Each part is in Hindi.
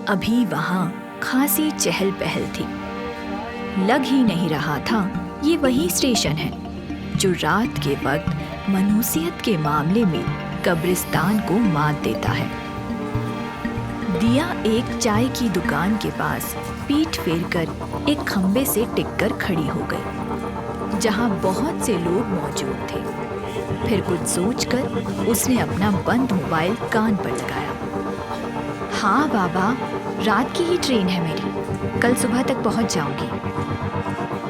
अभी वहां खासी चहल पहल थी। लग ही नहीं रहा था ये वही स्टेशन है जो रात के वक्त मनुष्यत के मामले में कब्रिस्तान को मात देता है। दिया एक चाय की दुकान के पास पीठ फेरकर एक खंबे से टिककर खड़ी हो गई, जहां बहुत से लोग मौजूद थे। फिर कुछ सोचकर उसने अपना बंद मोबाइल कान पर लगाया। हाँ बाबा, रात की ही ट्रेन है मेरी, कल सुबह तक पहुंच जाऊंगी।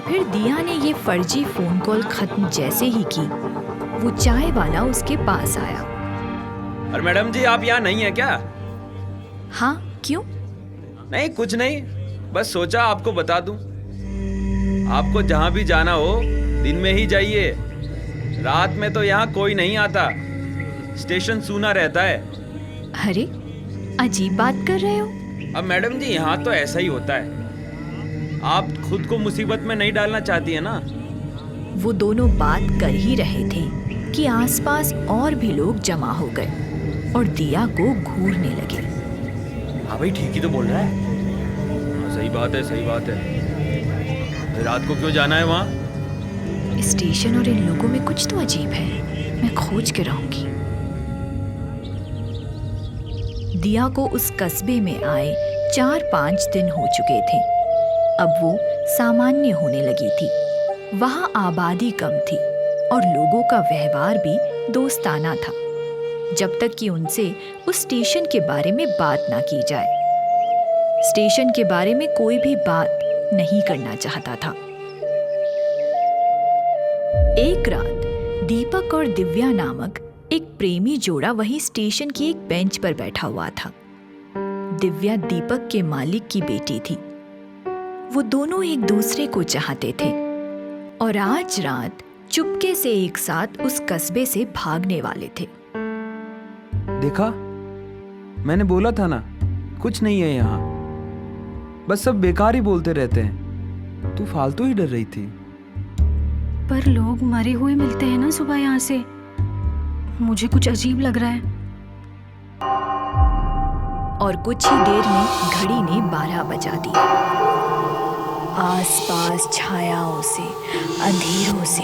फिर दिया ने ये फर्जी फोन कॉल खत्म जैसे ही की, वो चाय वाला उसके पास आया। अरे मैडम जी, आप यहाँ नहीं है क्या? हाँ, क्यों? नहीं, कुछ नहीं, बस सोचा आपको बता दूं। आपको जहाँ भी जाना हो दिन में ही जाइए, रात में तो यहाँ कोई नहीं आता, स्टेशन सूना रहता है। अरे, अजीब बात कर रहे हो। अब मैडम जी, यहाँ तो ऐसा ही होता है। आप खुद को मुसीबत में नहीं डालना चाहती है ना? वो दोनों बात कर ही रहे थे कि आसपास और भी लोग जमा हो गए और दिया को घूरने लगे। हाँ भाई, ठीक ही तो बोल रहा है। सही बात है, सही बात है। रात को क्यों जाना है वहाँ? स्टेशन और इन लोगों में कुछ तो अजीब है, मैं खोज के रहूंगी। दिया को उस कस्बे में आए 4-5 दिन हो चुके थे। अब वो सामान्य होने लगी थी। वहाँ आबादी कम थी और लोगों का व्यवहार भी दोस्ताना था, जब तक कि उनसे उस स्टेशन के बारे में बात ना की जाए। स्टेशन के बारे में कोई भी बात नहीं करना चाहता था। एक रात दीपक और दिव्या नामक एक प्रेमी जोड़ा वही स्टेशन की एक बेंच पर बैठा हुआ था। दिव्या दीपक के मालिक की बेटी थी। वो दोनों एक दूसरे को चाहते थे और आज रात चुपके से एक साथ उस कस्बे से भागने वाले थे। देखा, मैंने बोला था ना, कुछ नहीं है यहाँ, बस सब बेकार ही बोलते रहते हैं। तू फालतू ही डर रही थी। पर लोग मरे हुए मिलते हैं ना सुबह यहाँ से, मुझे कुछ अजीब लग रहा है। और कुछ ही देर में घड़ी ने 12 बजा दिया। आसपास छायाओं से, अंधेरों से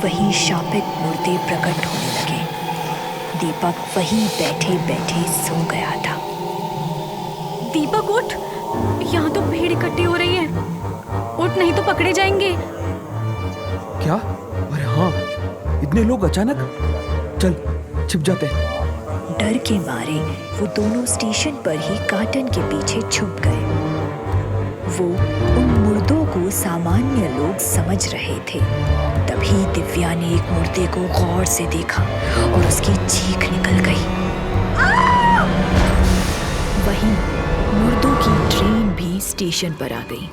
वही शापित मुर्दे प्रकट होने लगे। दीपक वहीं बैठे बैठे सो गया था। दीपक उठ, यहाँ तो भीड़ इकट्ठी हो रही है, उठ नहीं तो पकड़े जाएंगे। क्या? अरे हाँ, इतने लोग अचानक, चल छिप जाते हैं। डर के मारे वो दोनों स्टेशन पर ही कार्टन के पीछे छुप गए। वो उन मुर्दों को सामान्य लोग समझ रहे थे। तभी दिव्या ने एक मुर्दे को गौर से देखा और उसकी चीख निकल गई। वहीं मुर्दों की ट्रेन भी स्टेशन पर आ गई।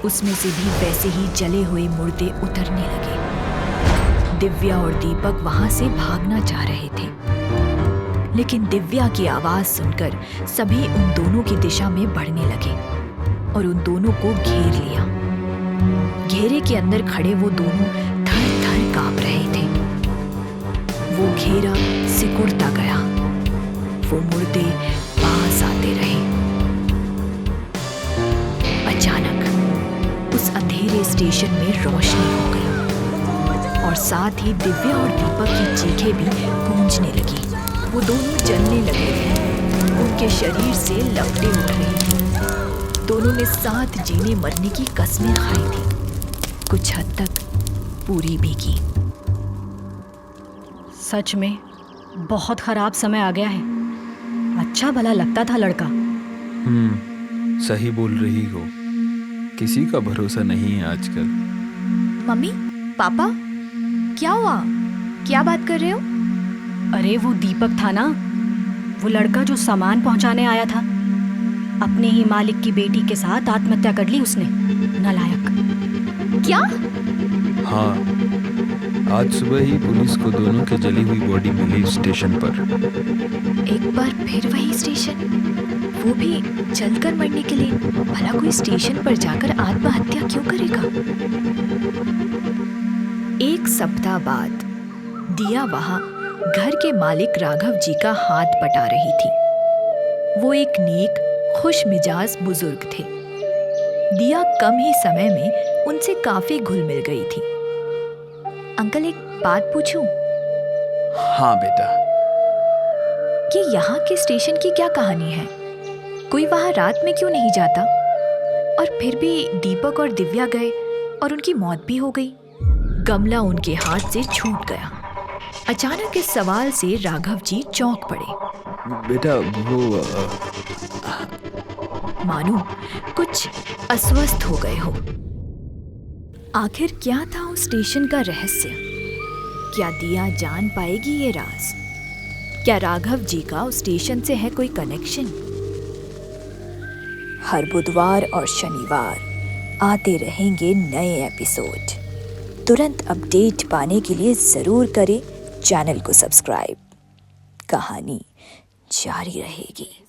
उसमें से भी वैसे ही जले हुए मुर्दे उतरने लगे। दिव्या और दीपक वहां से भागना चाह रहे थे, लेकिन दिव्या की आवाज सुनकर सभी उन दोनों की दिशा में बढ़ने लगे और उन दोनों को घेर लिया। घेरे के अंदर खड़े वो दोनों थर थर कांप रहे थे। वो घेरा सिकुड़ता गया, वो मुर्दे पास आते रहे। अचानक उस अंधेरे स्टेशन में रोशनी हो गई और साथ ही दिव्या और दीपक की चीखें भी गूंजने लगी। वो दोनों जलने लगे थे, उनके शरीर से लपटें उठ रही थी। दोनों ने साथ जीने मरने की कस्में खाई थी, कुछ हद तक पूरी भी की। सच में बहुत खराब समय आ गया है। अच्छा भला लगता था लड़का। सही बोल रही हो, किसी का भरोसा नहीं है आजकल। मम्मी, पापा, क्या हुआ? क्या बात कर रहे हो? अरे वो दीपक था ना, वो लड़का जो सामान पहुंचाने आया था। अपने ही मालिक की बेटी के साथ आत्महत्या कर ली उसने, नालायक। क्या? हाँ, आज सुबह ही पुलिस को दोनों की जली हुई बॉडी मिली स्टेशन पर। एक बार फिर वही स्टेशन, वो भी जलकर मरने के लिए। भला कोई स्टेशन पर जाकर आत्महत्या क्यों करेगा? एक सप्ताह बाद दिया वहां घर के मालिक राघव जी का हाथ बटा रही थी। वो एक नेक, खुश मिजाज बुजुर्ग थे। दिया कम ही समय में उनसे काफी घुल मिल गई थी। अंकल, एक बात पूछूं? हाँ बेटा। कि यहाँ के स्टेशन की क्या कहानी है? कोई वहाँ रात में क्यों नहीं जाता? और फिर भी दीपक और दिव्या गए और उनकी मौत भी हो गई। गमला उनके हाथ से छूट गया। अचानक इस सवाल से राघव जी चौंक पड़े। बेटा वो मानो कुछ अस्वस्थ हो गए हो। आखिर क्या था उस स्टेशन का रहस्य? क्या दिया जान पाएगी ये राज? क्या राघव जी का उस स्टेशन से है कोई कनेक्शन? हर बुधवार और शनिवार आते रहेंगे नए एपिसोड। तुरंत अपडेट पाने के लिए जरूर करें चैनल को सब्सक्राइब। कहानी जारी रहेगी।